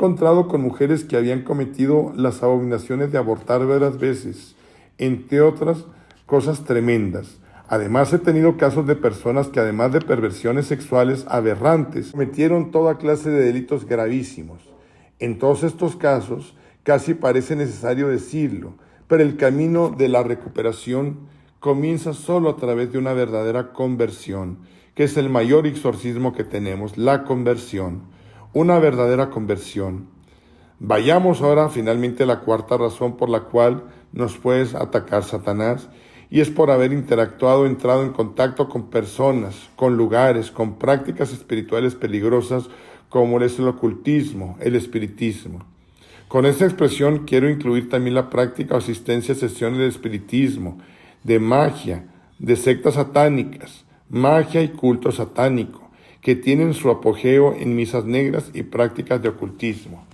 encontrado con mujeres que habían cometido las abominaciones de abortar varias veces, entre otras cosas tremendas. Además, he tenido casos de personas que, además de perversiones sexuales aberrantes, cometieron toda clase de delitos gravísimos. En todos estos casos, casi parece necesario decirlo, pero el camino de la recuperación comienza solo a través de una verdadera conversión, que es el mayor exorcismo que tenemos, la conversión, una verdadera conversión. Vayamos ahora finalmente a la cuarta razón por la cual nos puede atacar Satanás, y es por haber entrado en contacto con personas, con lugares, con prácticas espirituales peligrosas como es el ocultismo, el espiritismo. Con esta expresión quiero incluir también la práctica o asistencia a sesiones de espiritismo, de magia, de sectas satánicas, magia y culto satánico, que tienen su apogeo en misas negras y prácticas de ocultismo.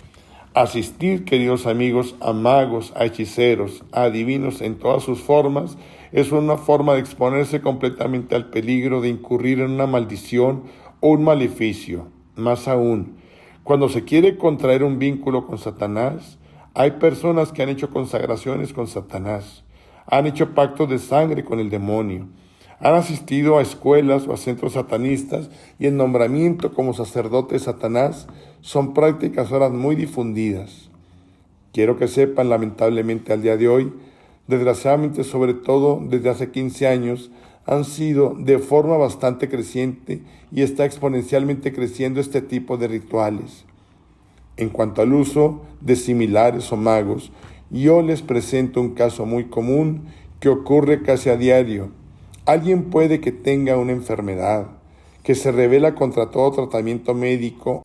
Asistir, queridos amigos, a magos, a hechiceros, a adivinos en todas sus formas, es una forma de exponerse completamente al peligro de incurrir en una maldición o un maleficio. Más aún, cuando se quiere contraer un vínculo con Satanás, hay personas que han hecho consagraciones con Satanás, han hecho pactos de sangre con el demonio, han asistido a escuelas o a centros satanistas y el nombramiento como sacerdote de Satanás son prácticas ahora muy difundidas. Quiero que sepan, lamentablemente al día de hoy, desgraciadamente sobre todo desde hace 15 años, han sido de forma bastante creciente y está exponencialmente creciendo este tipo de rituales. En cuanto al uso de similares o magos, yo les presento un caso muy común que ocurre casi a diario. Alguien puede que tenga una enfermedad, que se revela contra todo tratamiento médico,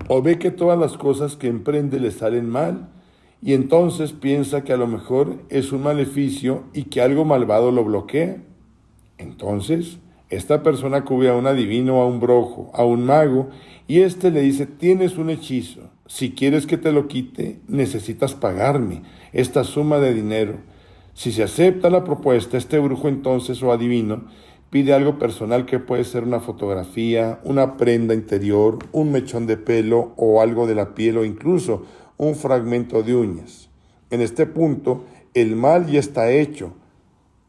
o ve que todas las cosas que emprende le salen mal, y entonces piensa que a lo mejor es un maleficio y que algo malvado lo bloquea. Entonces, esta persona acude a un adivino, a un brujo, a un mago, y éste le dice: tienes un hechizo, si quieres que te lo quite, necesitas pagarme esta suma de dinero. Si se acepta la propuesta, este brujo entonces o adivino pide algo personal que puede ser una fotografía, una prenda interior, un mechón de pelo o algo de la piel o incluso un fragmento de uñas. En este punto, el mal ya está hecho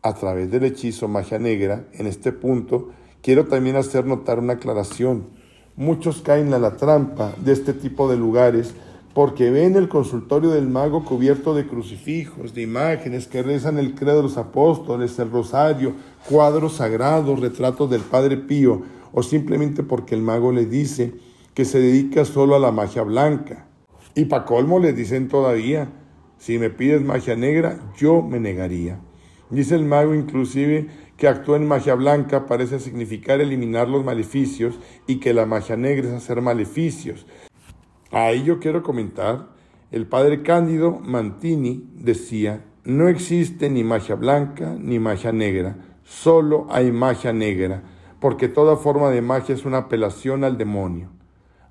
a través del hechizo magia negra. En este punto, quiero también hacer notar una aclaración. Muchos caen a la trampa de este tipo de lugares porque ven el consultorio del mago cubierto de crucifijos, de imágenes que rezan el credo de los apóstoles, el rosario, cuadros sagrados, retratos del Padre Pío, o simplemente porque el mago les dice que se dedica solo a la magia blanca. Y pa' colmo les dicen todavía: si me pides magia negra, yo me negaría. Dice el mago inclusive que actuar en magia blanca parece significar eliminar los maleficios y que la magia negra es hacer maleficios. Ahí yo quiero comentar, el padre Cándido Mantini decía: no existe ni magia blanca ni magia negra, solo hay magia negra, porque toda forma de magia es una apelación al demonio.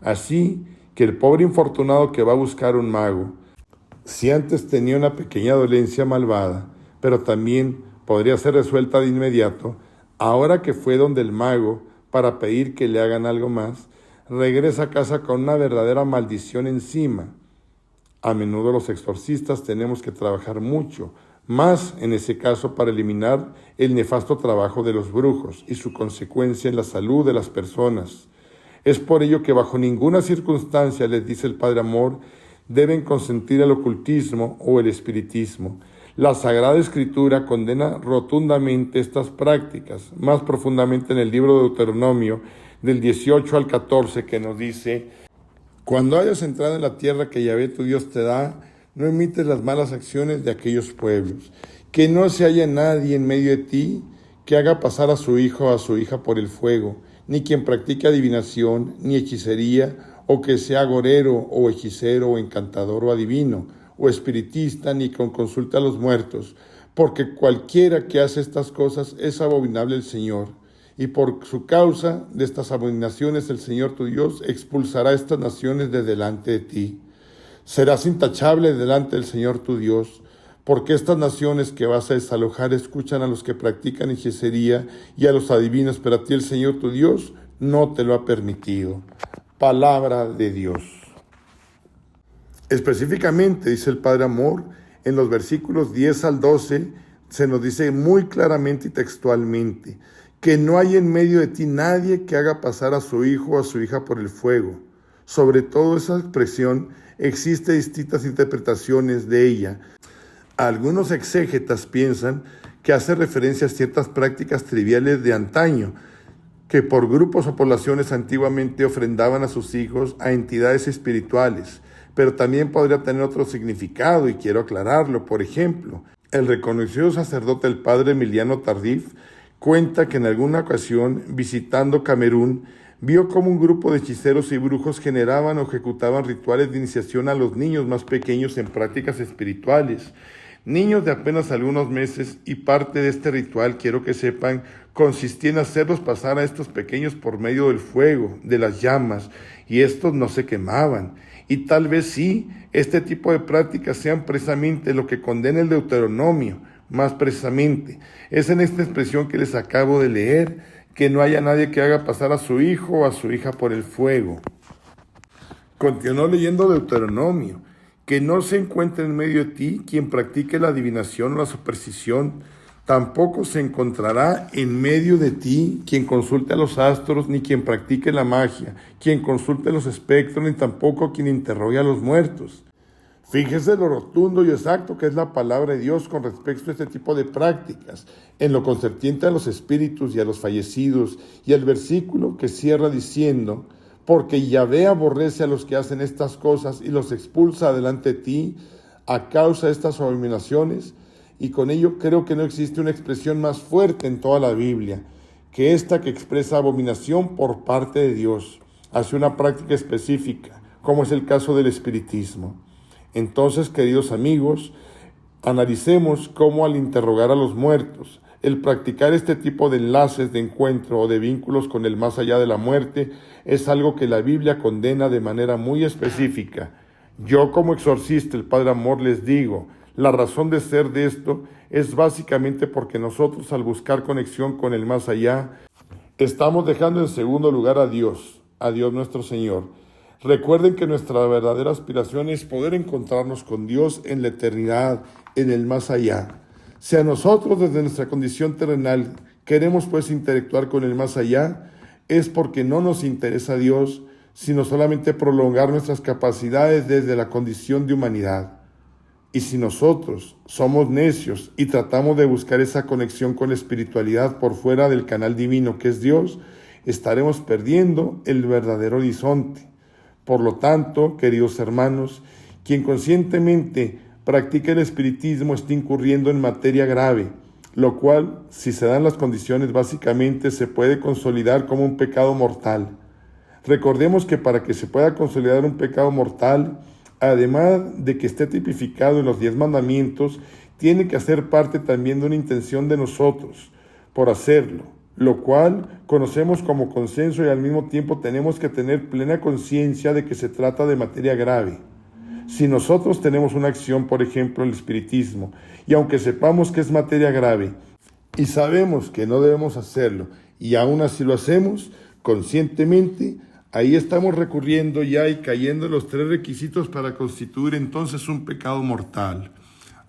Así que el pobre infortunado que va a buscar un mago, si antes tenía una pequeña dolencia malvada, pero también podría ser resuelta de inmediato, ahora que fue donde el mago para pedir que le hagan algo más, regresa a casa con una verdadera maldición encima. A menudo los exorcistas tenemos que trabajar mucho, más en ese caso para eliminar el nefasto trabajo de los brujos y su consecuencia en la salud de las personas. Es por ello que bajo ninguna circunstancia, les dice el Padre Amor, deben consentir el ocultismo o el espiritismo. La Sagrada Escritura condena rotundamente estas prácticas, más profundamente en el libro de Deuteronomio, del 18 al 14, que nos dice: cuando hayas entrado en la tierra que Yahvé tu Dios te da, no imites las malas acciones de aquellos pueblos, que no se haya nadie en medio de ti que haga pasar a su hijo o a su hija por el fuego, ni quien practique adivinación, ni hechicería, o que sea agorero, o hechicero, o encantador, o adivino, o espiritista, ni con consulta a los muertos, porque cualquiera que hace estas cosas es abominable al Señor. Y por su causa de estas abominaciones el Señor tu Dios expulsará estas naciones de delante de ti. Serás intachable delante del Señor tu Dios, porque estas naciones que vas a desalojar escuchan a los que practican hechicería y a los adivinos, pero a ti el Señor tu Dios no te lo ha permitido. Palabra de Dios. Específicamente, dice el Padre Amor, en los versículos 10 al 12, se nos dice muy claramente y textualmente que no hay en medio de ti nadie que haga pasar a su hijo o a su hija por el fuego. Sobre todo esa expresión existe distintas interpretaciones de ella. Algunos exégetas piensan que hace referencia a ciertas prácticas triviales de antaño, que por grupos o poblaciones antiguamente ofrendaban a sus hijos a entidades espirituales, pero también podría tener otro significado y quiero aclararlo. Por ejemplo, el reconocido sacerdote el padre Emiliano Tardif cuenta que en alguna ocasión, visitando Camerún, vio cómo un grupo de hechiceros y brujos generaban o ejecutaban rituales de iniciación a los niños más pequeños en prácticas espirituales. Niños de apenas algunos meses, y parte de este ritual, quiero que sepan, consistía en hacerlos pasar a estos pequeños por medio del fuego, de las llamas, y estos no se quemaban. Y tal vez sí, este tipo de prácticas sean precisamente lo que condena el Deuteronomio. Más precisamente, es en esta expresión que les acabo de leer, que no haya nadie que haga pasar a su hijo o a su hija por el fuego. Continuó leyendo Deuteronomio, que no se encuentre en medio de ti quien practique la adivinación o la superstición, tampoco se encontrará en medio de ti quien consulte a los astros, ni quien practique la magia, quien consulte los espectros, ni tampoco quien interrogue a los muertos. Fíjese lo rotundo y exacto que es la palabra de Dios con respecto a este tipo de prácticas, en lo concerniente a los espíritus y a los fallecidos, y el versículo que cierra diciendo: porque Yahvé aborrece a los que hacen estas cosas y los expulsa delante de ti a causa de estas abominaciones. Y con ello creo que no existe una expresión más fuerte en toda la Biblia que esta, que expresa abominación por parte de Dios hacia una práctica específica, como es el caso del espiritismo. Entonces, queridos amigos, analicemos cómo al interrogar a los muertos, el practicar este tipo de enlaces de encuentro o de vínculos con el más allá de la muerte es algo que la Biblia condena de manera muy específica. Yo, como exorcista, el Padre Amor, les digo, la razón de ser de esto es básicamente porque nosotros, al buscar conexión con el más allá, estamos dejando en segundo lugar a Dios nuestro Señor. Recuerden que nuestra verdadera aspiración es poder encontrarnos con Dios en la eternidad, en el más allá. Si a nosotros desde nuestra condición terrenal queremos pues interactuar con el más allá, es porque no nos interesa Dios, sino solamente prolongar nuestras capacidades desde la condición de humanidad. Y si nosotros somos necios y tratamos de buscar esa conexión con la espiritualidad por fuera del canal divino que es Dios, estaremos perdiendo el verdadero horizonte. Por lo tanto, queridos hermanos, quien conscientemente practica el espiritismo está incurriendo en materia grave, lo cual, si se dan las condiciones, básicamente se puede consolidar como un pecado mortal. Recordemos que para que se pueda consolidar un pecado mortal, además de que esté tipificado en los 10 mandamientos, tiene que hacer parte también de una intención de nosotros por hacerlo, lo cual conocemos como consenso y al mismo tiempo tenemos que tener plena conciencia de que se trata de materia grave. Si nosotros tenemos una acción, por ejemplo, el espiritismo, y aunque sepamos que es materia grave y sabemos que no debemos hacerlo, y aún así lo hacemos conscientemente, ahí estamos recurriendo ya y cayendo en los 3 requisitos para constituir entonces un pecado mortal.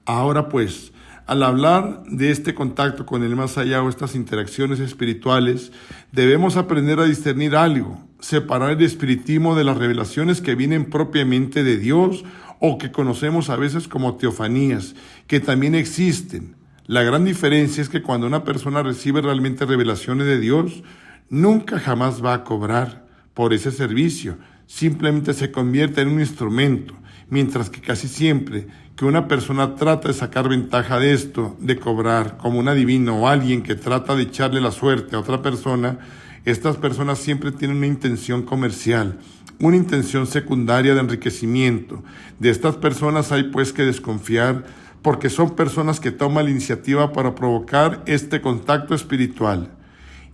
Ahora pues, al hablar de este contacto con el más allá o estas interacciones espirituales, debemos aprender a discernir algo, separar el espiritismo de las revelaciones que vienen propiamente de Dios o que conocemos a veces como teofanías, que también existen. La gran diferencia es que cuando una persona recibe realmente revelaciones de Dios, nunca jamás va a cobrar por ese servicio, simplemente se convierte en un instrumento, mientras que casi siempre que una persona trata de sacar ventaja de esto, de cobrar como un adivino o alguien que trata de echarle la suerte a otra persona, estas personas siempre tienen una intención comercial, una intención secundaria de enriquecimiento. De estas personas hay pues que desconfiar porque son personas que toman la iniciativa para provocar este contacto espiritual.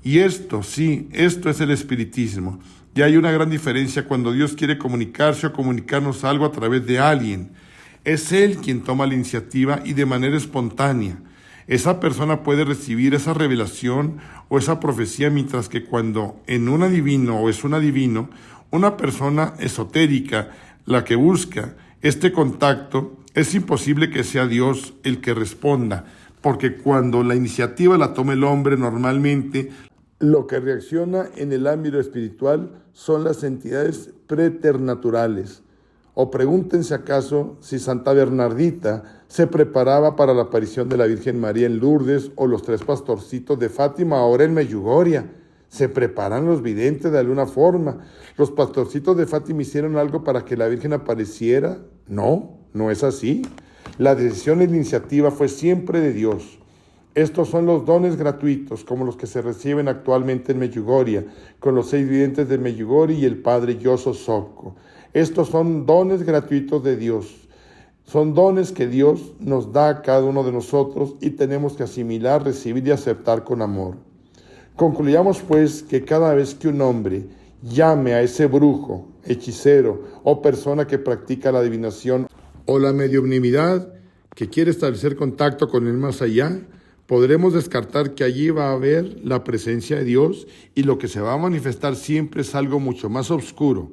Y esto, sí, esto es el espiritismo. Y hay una gran diferencia cuando Dios quiere comunicarse o comunicarnos algo a través de alguien. Es Él quien toma la iniciativa y de manera espontánea. Esa persona puede recibir esa revelación o esa profecía, mientras que cuando en un adivino o es un adivino, una persona esotérica, la que busca Este contacto es imposible que sea Dios el que responda, porque cuando la iniciativa la toma el hombre, normalmente lo que reacciona en el ámbito espiritual son las entidades preternaturales. O pregúntense acaso si Santa Bernardita se preparaba para la aparición de la Virgen María en Lourdes o los tres pastorcitos de Fátima ahora en Medjugorje. ¿Se preparan los videntes de alguna forma? ¿Los pastorcitos de Fátima hicieron algo para que la Virgen apareciera? No, no es así. La decisión y la iniciativa fue siempre de Dios. Estos son los dones gratuitos, como los que se reciben actualmente en Medjugorje, con los 6 videntes de Medjugorje y el padre Yoso Sopko. Estos son dones gratuitos de Dios. Son dones que Dios nos da a cada uno de nosotros y tenemos que asimilar, recibir y aceptar con amor. Concluyamos pues que cada vez que un hombre llame a ese brujo, hechicero o persona que practica la adivinación o la mediumnidad, que quiere establecer contacto con el más allá, podremos descartar que allí va a haber la presencia de Dios y lo que se va a manifestar siempre es algo mucho más oscuro.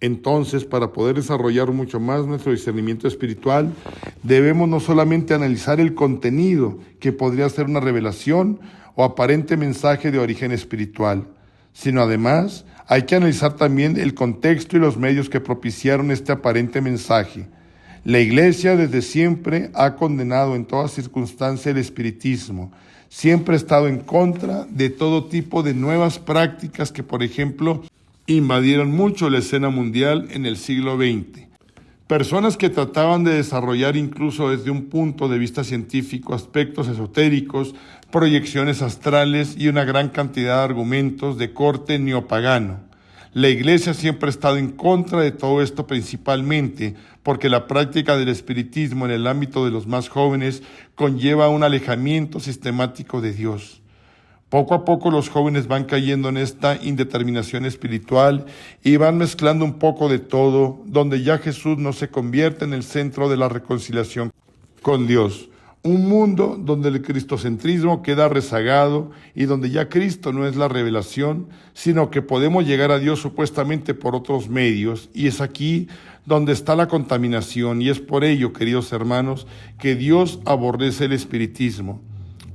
Entonces, para poder desarrollar mucho más nuestro discernimiento espiritual, debemos no solamente analizar el contenido, que podría ser una revelación o aparente mensaje de origen espiritual, sino además hay que analizar también el contexto y los medios que propiciaron este aparente mensaje. La Iglesia desde siempre ha condenado en toda circunstancia el espiritismo. Siempre ha estado en contra de todo tipo de nuevas prácticas que, por ejemplo, invadieron mucho la escena mundial en el siglo XX. Personas que trataban de desarrollar incluso desde un punto de vista científico aspectos esotéricos, proyecciones astrales y una gran cantidad de argumentos de corte neopagano. La Iglesia siempre ha estado en contra de todo esto, principalmente porque la práctica del espiritismo en el ámbito de los más jóvenes conlleva un alejamiento sistemático de Dios. Poco a poco los jóvenes van cayendo en esta indeterminación espiritual y van mezclando un poco de todo, donde ya Jesús no se convierte en el centro de la reconciliación con Dios. Un mundo donde el cristocentrismo queda rezagado y donde ya Cristo no es la revelación, sino que podemos llegar a Dios supuestamente por otros medios, y es aquí donde está la contaminación, y es por ello, queridos hermanos, que Dios aborrece el espiritismo.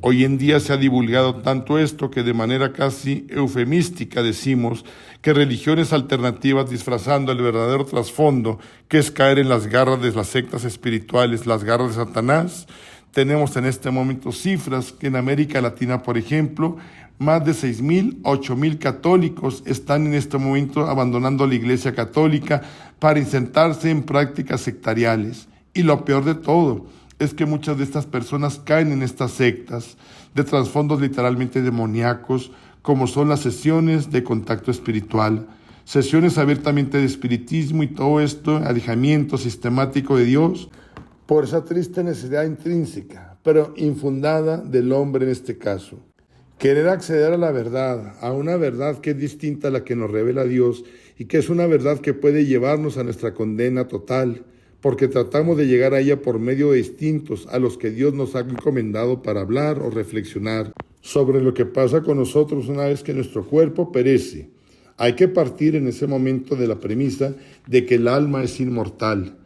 Hoy en día se ha divulgado tanto esto que de manera casi eufemística decimos que religiones alternativas, disfrazando el verdadero trasfondo, que es caer en las garras de las sectas espirituales, las garras de Satanás. Tenemos en este momento cifras que en América Latina, por ejemplo, más de 6,000, 8,000 católicos están en este momento abandonando la Iglesia Católica para insertarse en prácticas sectariales. Y lo peor de todo es que muchas de estas personas caen en estas sectas de trasfondos literalmente demoníacos, como son las sesiones de contacto espiritual, sesiones abiertamente de espiritismo y todo esto, alejamiento sistemático de Dios, por esa triste necesidad intrínseca, pero infundada del hombre en este caso. Querer acceder a la verdad, a una verdad que es distinta a la que nos revela Dios y que es una verdad que puede llevarnos a nuestra condena total, porque tratamos de llegar a ella por medio de distintos a los que Dios nos ha encomendado para hablar o reflexionar sobre lo que pasa con nosotros una vez que nuestro cuerpo perece. Hay que partir en ese momento de la premisa de que el alma es inmortal.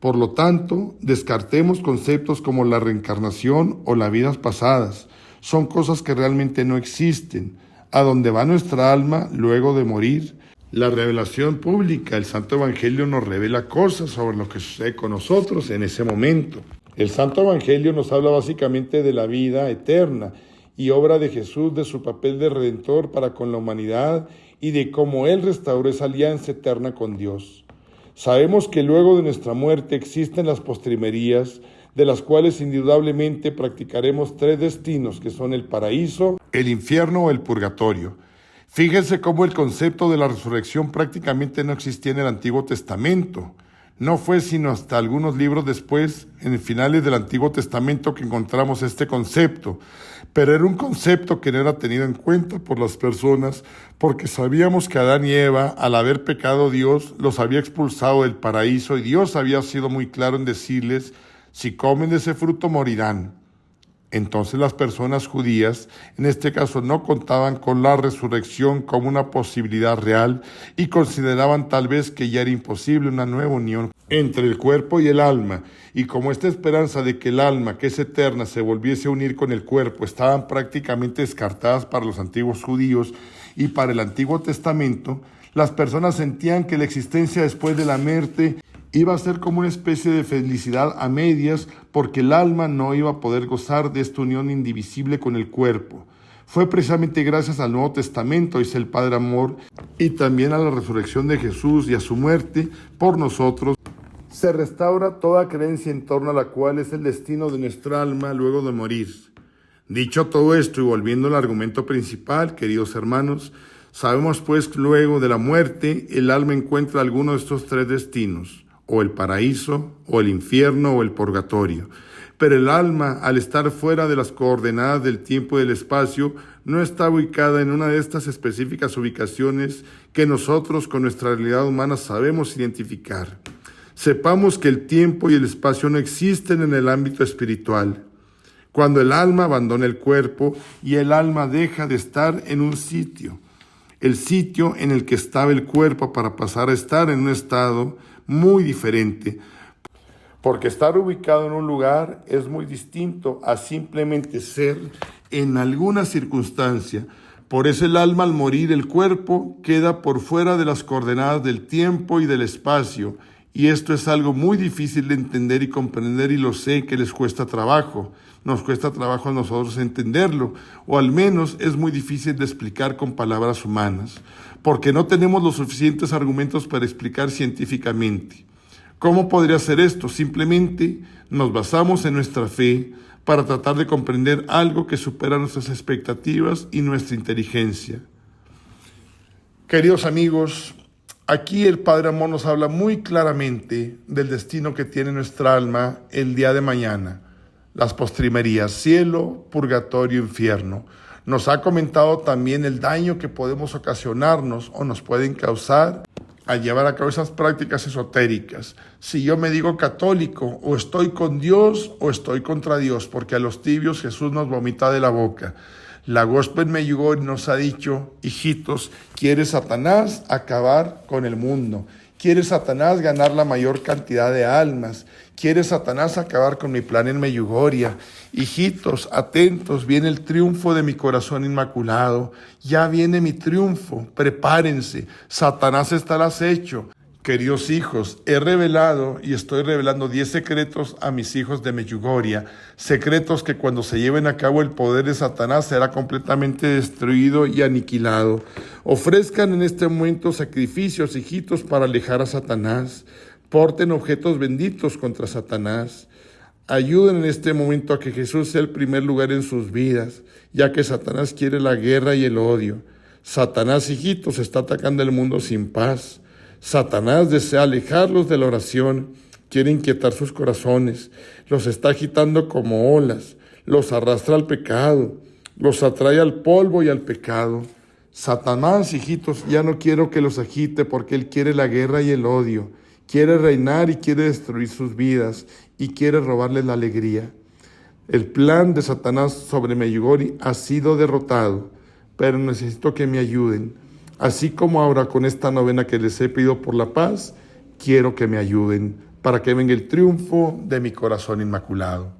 Por lo tanto, descartemos conceptos como la reencarnación o las vidas pasadas. Son cosas que realmente no existen. A dónde va nuestra alma luego de morir. La revelación pública, el Santo Evangelio nos revela cosas sobre lo que sucede con nosotros en ese momento. El Santo Evangelio nos habla básicamente de la vida eterna y obra de Jesús, de su papel de redentor para con la humanidad y de cómo Él restauró esa alianza eterna con Dios. Sabemos que luego de nuestra muerte existen las postrimerías, de las cuales indudablemente practicaremos 3 destinos, que son el paraíso, el infierno o el purgatorio. Fíjense cómo el concepto de la resurrección prácticamente no existía en el Antiguo Testamento. No fue sino hasta algunos libros después, en finales del Antiguo Testamento, que encontramos este concepto. Pero era un concepto que no era tenido en cuenta por las personas, porque sabíamos que Adán y Eva, al haber pecado, Dios los había expulsado del paraíso y Dios había sido muy claro en decirles: si comen de ese fruto morirán. Entonces las personas judías, en este caso, no contaban con la resurrección como una posibilidad real y consideraban tal vez que ya era imposible una nueva unión entre el cuerpo y el alma. Y como esta esperanza de que el alma, que es eterna, se volviese a unir con el cuerpo, estaban prácticamente descartadas para los antiguos judíos y para el Antiguo Testamento, las personas sentían que la existencia después de la muerte iba a ser como una especie de felicidad a medias, porque el alma no iba a poder gozar de esta unión indivisible con el cuerpo. Fue precisamente gracias al Nuevo Testamento, dice el Padre Amor, y también a la resurrección de Jesús y a su muerte por nosotros, se restaura toda creencia en torno a la cual es el destino de nuestra alma luego de morir. Dicho todo esto y volviendo al argumento principal, queridos hermanos, sabemos pues que luego de la muerte el alma encuentra alguno de estos tres destinos, o el paraíso, o el infierno, o el purgatorio. Pero el alma, al estar fuera de las coordenadas del tiempo y del espacio, no está ubicada en una de estas específicas ubicaciones que nosotros con nuestra realidad humana sabemos identificar. Sepamos que el tiempo y el espacio no existen en el ámbito espiritual. Cuando el alma abandona el cuerpo y el alma deja de estar en un sitio, el sitio en el que estaba el cuerpo para pasar a estar en un estado muy diferente, porque estar ubicado en un lugar es muy distinto a simplemente ser en alguna circunstancia. Por eso el alma al morir, el cuerpo queda por fuera de las coordenadas del tiempo y del espacio, y esto es algo muy difícil de entender y comprender, y lo sé que les cuesta trabajo. Nos cuesta trabajo a nosotros entenderlo, o al menos es muy difícil de explicar con palabras humanas, porque no tenemos los suficientes argumentos para explicar científicamente. ¿Cómo podría ser esto? Simplemente nos basamos en nuestra fe para tratar de comprender algo que supera nuestras expectativas y nuestra inteligencia. Queridos amigos, aquí el Padre Amor nos habla muy claramente del destino que tiene nuestra alma el día de mañana. Las postrimerías, cielo, purgatorio, infierno. Nos ha comentado también el daño que podemos ocasionarnos o nos pueden causar al llevar a cabo esas prácticas esotéricas. Si yo me digo católico, o estoy con Dios o estoy contra Dios, porque a los tibios Jesús nos vomita de la boca. La Gospel Medjugorje nos ha dicho, hijitos, ¿quiere Satanás acabar con el mundo? ¿Quiere Satanás ganar la mayor cantidad de almas? ¿Quiere Satanás acabar con mi plan en Medjugorje? Hijitos, atentos, viene el triunfo de mi corazón inmaculado. Ya viene mi triunfo, prepárense, Satanás está al acecho. Queridos hijos, he revelado y estoy revelando 10 secretos a mis hijos de Medjugorje, secretos que cuando se lleven a cabo el poder de Satanás será completamente destruido y aniquilado. Ofrezcan en este momento sacrificios, hijitos, para alejar a Satanás. Porten objetos benditos contra Satanás. Ayuden en este momento a que Jesús sea el primer lugar en sus vidas, ya que Satanás quiere la guerra y el odio. Satanás, hijitos, está atacando el mundo sin paz. Satanás desea alejarlos de la oración, quiere inquietar sus corazones, los está agitando como olas, los arrastra al pecado, los atrae al polvo y al pecado. Satanás, hijitos, ya no quiero que los agite porque él quiere la guerra y el odio, quiere reinar y quiere destruir sus vidas y quiere robarles la alegría. El plan de Satanás sobre Medjugorje ha sido derrotado, pero necesito que me ayuden. Así como ahora con esta novena que les he pedido por la paz, quiero que me ayuden para que venga el triunfo de mi corazón inmaculado.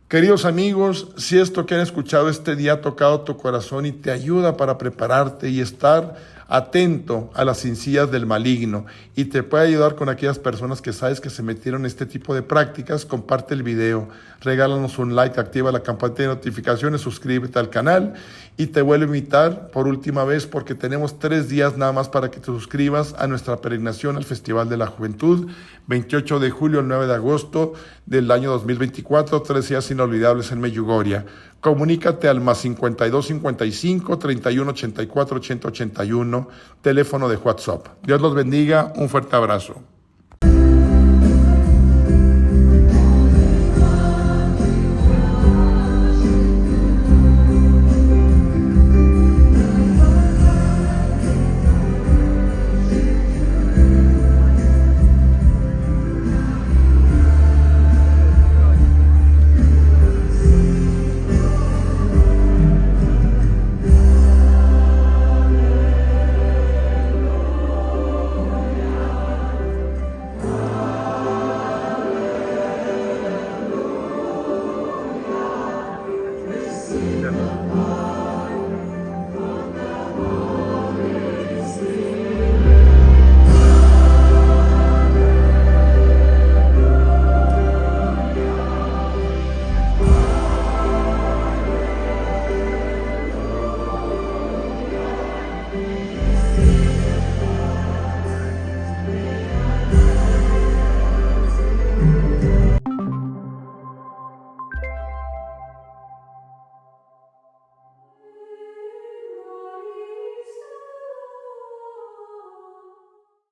Queridos amigos, si esto que han escuchado este día ha tocado tu corazón y te ayuda para prepararte y estar atento a las sinsías del maligno y te puede ayudar con aquellas personas que sabes que se metieron en este tipo de prácticas, comparte el video, regálanos un like, activa la campanita de notificaciones, suscríbete al canal y te vuelvo a invitar por última vez porque tenemos 3 días nada más para que te suscribas a nuestra peregrinación al Festival de la Juventud, 28 de julio al 9 de agosto del año 2024, 3 días inolvidables en Medjugorje. Comunícate al +52 55 31 84 80 81, teléfono de WhatsApp. Dios los bendiga, un fuerte abrazo.